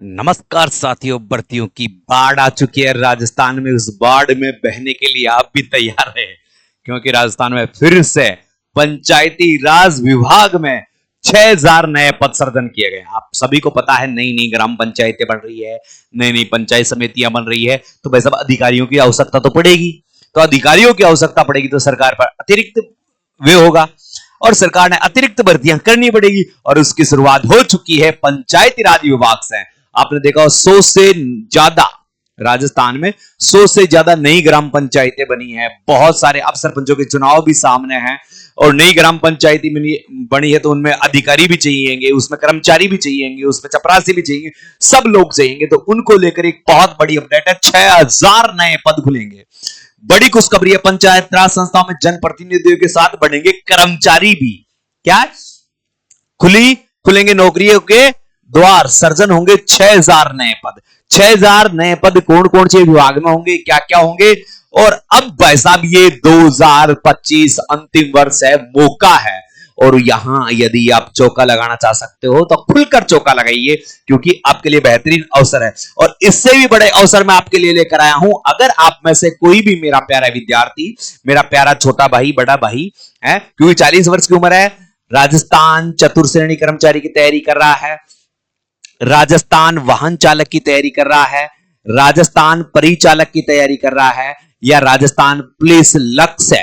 नमस्कार साथियों, भर्तियों की बाढ़ आ चुकी है राजस्थान में। उस बाढ़ में बहने के लिए आप भी तैयार रहे, क्योंकि राजस्थान में फिर से पंचायती राज विभाग में 6000 नए पद सृजन किए गए। आप सभी को पता है, नई नई ग्राम पंचायतें बन रही है, नई नई पंचायत समितियां बन रही है, तो भाई साहब अधिकारियों की आवश्यकता तो पड़ेगी। तो अधिकारियों की आवश्यकता पड़ेगी तो सरकार पर अतिरिक्त व्यय होगा और सरकार ने अतिरिक्त भर्तियां करनी पड़ेगी, और उसकी शुरुआत हो चुकी है पंचायती राज विभाग से। आपने देखा 100 से ज्यादा राजस्थान में 100 से ज्यादा नई ग्राम पंचायतें बनी हैं। बहुत सारे अब सरपंचों के चुनाव भी सामने हैं, और नई ग्राम पंचायती बनी है तो उनमें अधिकारी भी चाहिएंगे, उसमें कर्मचारी भी चाहिएंगे, उसमें चपरासी भी चाहिए, सब लोग चाहिएंगे। तो उनको लेकर एक बहुत बड़ी अपडेट है, 6000 नए पद खुलेंगे। बड़ी खुशखबरी है, पंचायत राज संस्थाओं में जनप्रतिनिधियों के साथ बढ़ेंगे कर्मचारी भी। क्या खुलेंगे नौकरियों के द्वार, सर्जन होंगे 6000 नए पद। 6000 नए पद कौन कौन से विभाग में होंगे, क्या क्या होंगे? और अब भाई साहब ये 2025 अंतिम वर्ष है, मौका है, और यहां यदि आप चौका लगाना चाह सकते हो तो खुलकर चौका लगाइए, क्योंकि आपके लिए बेहतरीन अवसर है। और इससे भी बड़े अवसर मैं आपके लिए लेकर आया हूं। अगर आप में से कोई भी मेरा प्यारा विद्यार्थी, मेरा प्यारा छोटा भाई, बड़ा भाई है, क्योंकि 40 वर्ष की उम्र है, राजस्थान चतुर्श्रेणी कर्मचारी की तैयारी कर रहा है, राजस्थान वाहन चालक की तैयारी कर रहा है, राजस्थान परिचालक की तैयारी कर रहा है, या राजस्थान पुलिस लक्ष्य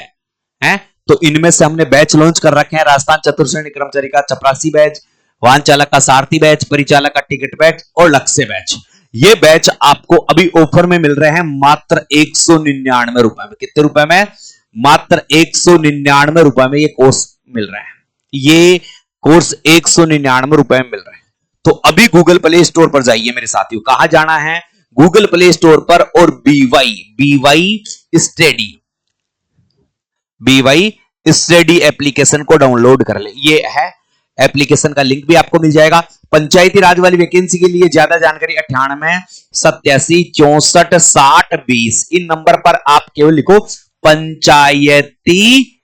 है, तो इनमें से हमने बैच लॉन्च कर रखे हैं। राजस्थान चतुर्श्रेणी कर्मचारी का चपरासी बैच, वाहन चालक का सारथी बैच, परिचालक का टिकट बैच और लक्ष्य बैच। ये बैच आपको अभी ऑफर में मिल रहे हैं मात्र 199 रुपए में। कितने रुपए में? मात्र 199 रुपए में ये कोर्स मिल रहा है। ये कोर्स 199 रुपए में मिल रहा है। तो अभी गूगल प्ले स्टोर पर जाइए मेरे साथियों। कहां जाना है? गूगल प्ले स्टोर पर, और बीवाई स्टडी एप्लीकेशन को डाउनलोड कर ले। ये है एप्लीकेशन का लिंक भी आपको मिल जाएगा। पंचायती राज वाली वैकेंसी के लिए ज्यादा जानकारी 98 87 64 60 20, इन नंबर पर आप केवल लिखो पंचायती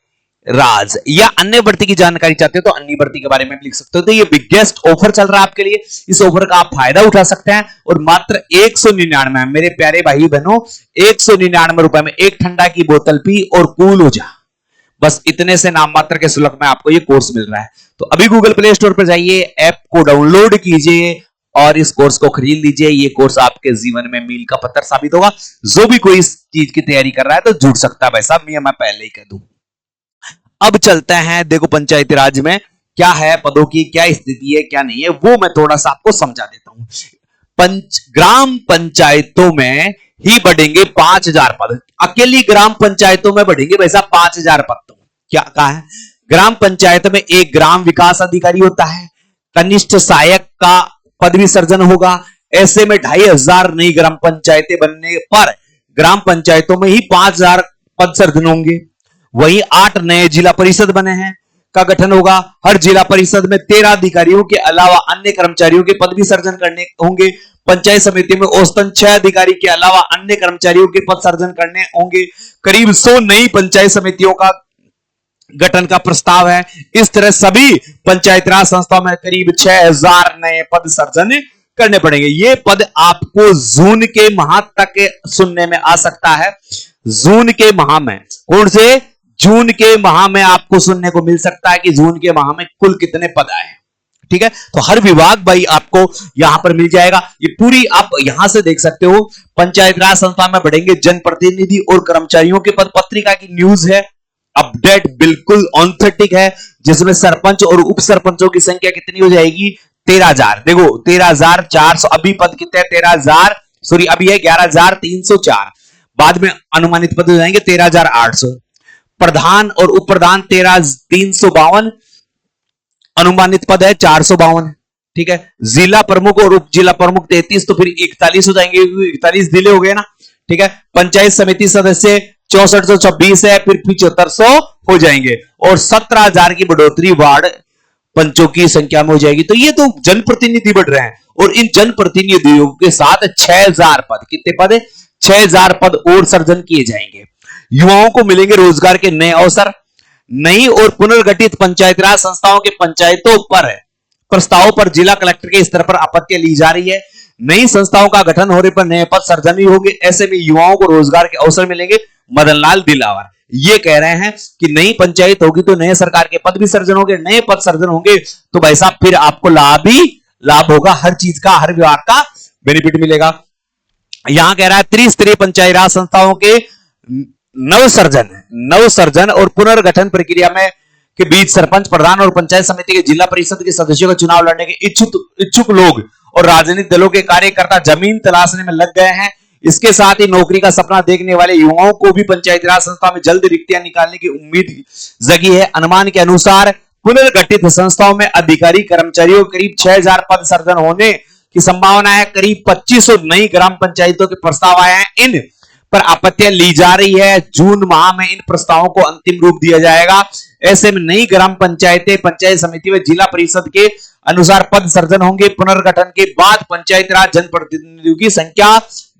राज, या अन्य भर्ती की जानकारी चाहते हो तो अन्य भर्ती के बारे में भी लिख सकते हो। तो ये बिगेस्ट ऑफर चल रहा है आपके लिए, इस ऑफर का आप फायदा उठा सकते हैं। और मात्र 199 मेरे प्यारे भाई बहनों, 199 रुपए में एक ठंडा की बोतल पी और कूल हो जा। बस इतने से नाम मात्र के शुल्क में आपको ये कोर्स मिल रहा है। तो अभी गूगल प्ले स्टोर पर जाइए, ऐप को डाउनलोड कीजिए और इस कोर्स को खरीद लीजिए। ये कोर्स आपके जीवन में मील का पत्थर साबित होगा। जो भी कोई इस चीज की तैयारी कर रहा है तो जुड़ सकता है भाई साहब, मैं पहले ही कह दूं। अब चलते हैं, देखो पंचायती राज में क्या है, पदों की क्या स्थिति है, क्या नहीं है, वो मैं थोड़ा सा आपको समझा देता हूं। ग्राम पंचायतों में ही बढ़ेंगे 5000 पद। अकेली ग्राम पंचायतों में बढ़ेंगे वैसा 5000 पद। तो क्या कहा है? ग्राम पंचायत में एक ग्राम विकास अधिकारी होता है, कनिष्ठ सहायक का पद भी सर्जन होगा। ऐसे में 2500 नई ग्राम पंचायतें बनने पर ग्राम पंचायतों में ही 5000 पद सर्जन होंगे। वही 8 नए जिला परिषद बने हैं का गठन होगा। हर जिला परिषद में 13 अधिकारियों के अलावा अन्य कर्मचारियों के पद भी सर्जन करने होंगे। पंचायत समिति में औसतन 6 अधिकारी के अलावा अन्य कर्मचारियों के पद सर्जन करने होंगे। करीब 100 नई पंचायत समितियों का गठन का प्रस्ताव है। इस तरह सभी पंचायत राज संस्थाओं में करीब 6000 नए पद सर्जन करने पड़ेंगे। ये पद आपको जून के माह तक सुनने में आ सकता है। जून के माह में, कौन से? जून के माह में आपको सुनने को मिल सकता है कि जून के माह में कुल कितने पद आए। ठीक है, तो हर विभाग भाई आपको यहां पर मिल जाएगा। ये पूरी आप यहां से देख सकते हो। पंचायत राज संस्था में बढ़ेंगे जनप्रतिनिधि और कर्मचारियों के पद, पत्रिका की न्यूज है, अपडेट बिल्कुल ऑथेंटिक है, जिसमें सरपंच और उप सरपंचों की संख्या कितनी हो जाएगी? 13000। देखो 13400, अभी पद कितने? 13000, सॉरी अभी है 11304। बाद में अनुमानित पद हो जाएंगे 13800। प्रधान और उप प्रधान 13352, अनुमानित पद है 452। ठीक है, जिला प्रमुख और उप जिला प्रमुख 33, तो फिर 41 हो जाएंगे, 41 जिले हो गए ना। ठीक है, पंचायत समिति सदस्य 6426 है, फिर 7500 हो जाएंगे, और 17000 की बढ़ोतरी वार्ड पंचों की संख्या में हो जाएगी। तो ये तो जनप्रतिनिधि बढ़ रहे हैं, और इन जनप्रतिनिधियों के साथ 6000 पद, कितने पद है? 6000 पद और सर्जन किए जाएंगे। युवाओं को मिलेंगे रोजगार के नए अवसर। नई और पुनर्गठित पंचायत राज संस्थाओं के पंचायतों पर प्रस्ताव पर जिला कलेक्टर के स्तर पर आपत्ति ली जा रही है। नई संस्थाओं का गठन होने पर नए पद सृजन होंगे, ऐसे में युवाओं को रोजगार के अवसर मिलेंगे। मदन लाल दिलावर ये कह रहे हैं कि नई पंचायत होगी तो नए सरकार के पद भी सृजन होंगे, नए पद सृजन होंगे तो भाई साहब फिर आपको लाभ ही लाभ होगा, हर चीज का, हर विभाग का बेनिफिट मिलेगा। यहां कह रहा है त्रिस्तरीय पंचायती राज संस्थाओं के नवसर्जन और पुनर्गठन प्रक्रिया में के बीच सरपंच, प्रधान और पंचायत समिति के जिला परिषद के सदस्यों का चुनाव लड़ने के इच्छुक लोग और राजनीतिक दलों के कार्यकर्ता जमीन तलाशने में लग गए हैं। इसके साथ ही नौकरी का सपना देखने वाले युवाओं को भी पंचायती राज संस्था में जल्द रिक्तियां निकालने की उम्मीद जगी है। अनुमान के अनुसार पुनर्गठित संस्थाओं में अधिकारी कर्मचारियों करीब 6000 पद सृजन होने की संभावना है। करीब 2500 नई ग्राम पंचायतों के प्रस्ताव आए हैं, इन पर आपत्तियां ली जा रही है। जून माह में इन प्रस्तावों को अंतिम रूप दिया जाएगा। ऐसे में नई ग्राम पंचायतें, पंचायत समिति में जिला परिषद के अनुसार पद सृजन होंगे। पुनर्गठन के बाद पंचायती राज जनप्रतिनिधियों की संख्या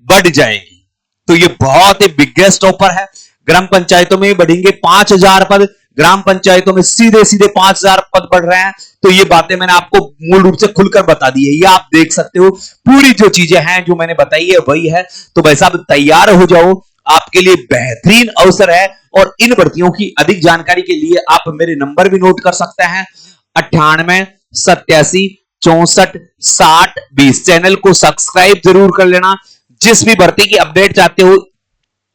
बढ़ जाएगी। तो ये बहुत ही बिगेस्ट ऑफर है। ग्राम पंचायतों में बढ़ेंगे 5000 पद, ग्राम पंचायतों में सीधे सीधे 5000 पद बढ़ रहे हैं। तो ये बातें मैंने आपको मूल रूप से खुलकर बता दी है, ये आप देख सकते हो। पूरी जो चीजें हैं जो मैंने बताई है वही है। तो भाई साहब तैयार हो जाओ, आपके लिए बेहतरीन अवसर है। और इन भर्तियों की अधिक जानकारी के लिए आप मेरे नंबर भी नोट कर सकते हैं, 98 87 64 60 20। चैनल को सब्सक्राइब जरूर कर लेना। जिस भी भर्ती की अपडेट चाहते हो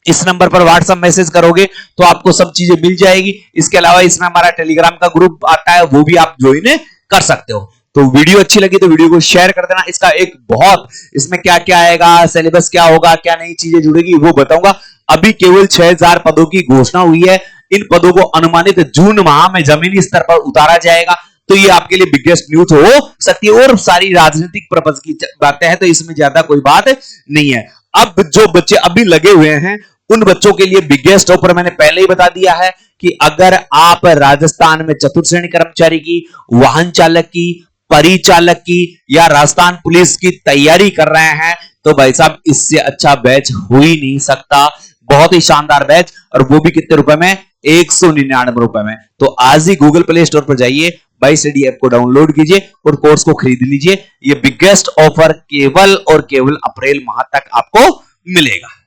इस नंबर पर व्हाट्सएप मैसेज करोगे तो आपको सब चीजें मिल जाएगी। इसके अलावा इसमें हमारा टेलीग्राम का ग्रुप आता है, वो भी आप ज्वाइन कर सकते हो। तो वीडियो अच्छी लगी तो वीडियो को शेयर कर देना। इसका एक बहुत, इसमें क्या क्या आएगा, सिलेबस क्या होगा, क्या नई चीजें जुड़ेगी वो बताऊंगा। अभी केवल 6000 पदों की घोषणा हुई है। इन पदों को अनुमानित जून माह में जमीनी स्तर पर उतारा जाएगा। तो ये आपके लिए बिगेस्ट न्यूज हो सकती है। और सारी राजनीतिक पर्पस की बातें हैं तो इसमें ज्यादा कोई बात नहीं है। अब जो बच्चे अभी लगे हुए हैं उन बच्चों के लिए बिगेस्ट ऑफर मैंने पहले ही बता दिया है कि अगर आप राजस्थान में चतुर्थ श्रेणी कर्मचारी की, वाहन चालक की, परिचालक की या राजस्थान पुलिस की तैयारी कर रहे हैं तो भाई साहब इससे अच्छा बैच हो ही नहीं सकता। बहुत ही शानदार बैच, और वो भी कितने रुपए में, 199 रुपए में। तो आज ही गूगल प्ले स्टोर पर जाइए, बाई स्टडी ऐप को डाउनलोड कीजिए और कोर्स को खरीद लीजिए। ये बिगेस्ट ऑफर केवल और केवल अप्रैल माह तक आपको मिलेगा।